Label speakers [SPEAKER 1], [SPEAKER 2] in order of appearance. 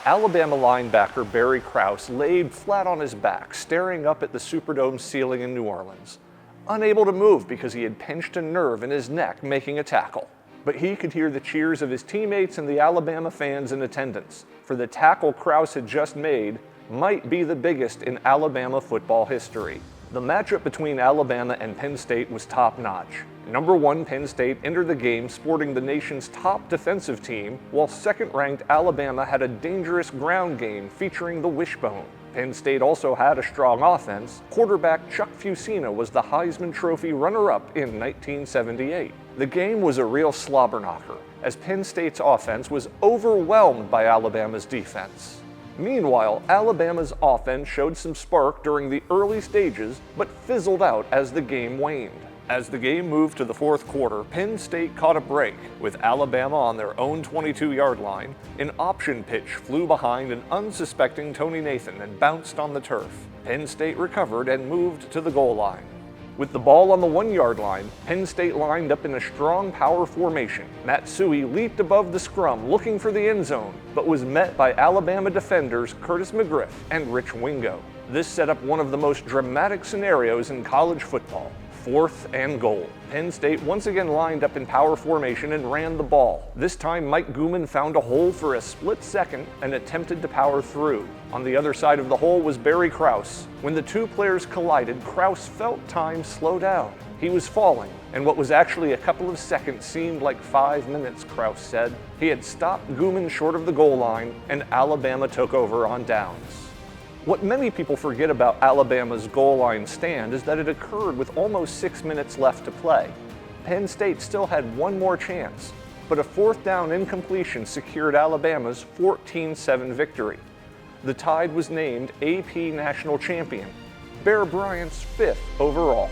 [SPEAKER 1] Alabama linebacker Barry Krause laid flat on his back, staring up at the Superdome ceiling in New Orleans, unable to move because he had pinched a nerve in his neck making a tackle. But he could hear the cheers of his teammates and the Alabama fans in attendance, for the tackle Krause had just made might be the biggest in Alabama football history. The matchup between Alabama and Penn State was top-notch. Number 1 Penn State entered the game sporting the nation's top defensive team, while second-ranked Alabama had a dangerous ground game featuring the wishbone. Penn State also had a strong offense. Quarterback Chuck Fusina was the Heisman Trophy runner-up in 1978. The game was a real slobber knocker, as Penn State's offense was overwhelmed by Alabama's defense. Meanwhile, Alabama's offense showed some spark during the early stages, but fizzled out as the game waned. As the game moved to the fourth quarter, Penn State caught a break. With Alabama on their own 22-yard line, an option pitch flew behind an unsuspecting Tony Nathan and bounced on the turf. Penn State recovered and moved to the goal line. With the ball on the 1-yard line, Penn State lined up in a strong power formation. Matt Suhey leaped above the scrum looking for the end zone, but was met by Alabama defenders Curtis McGriff and Rich Wingo. This set up one of the most dramatic scenarios in college football. 4th and goal. Penn State once again lined up in power formation and ran the ball. This time Mike Gooman found a hole for a split second and attempted to power through. On the other side of the hole was Barry Krause. When the two players collided, Krause felt time slow down. He was falling, and what was actually a couple of seconds seemed like 5 minutes, Krause said. He had stopped Gooman short of the goal line, and Alabama took over on downs. What many people forget about Alabama's goal line stand is that it occurred with almost 6 minutes left to play. Penn State still had one more chance, but a 4th down incompletion secured Alabama's 14-7 victory. The Tide was named AP National Champion, Bear Bryant's 5th overall.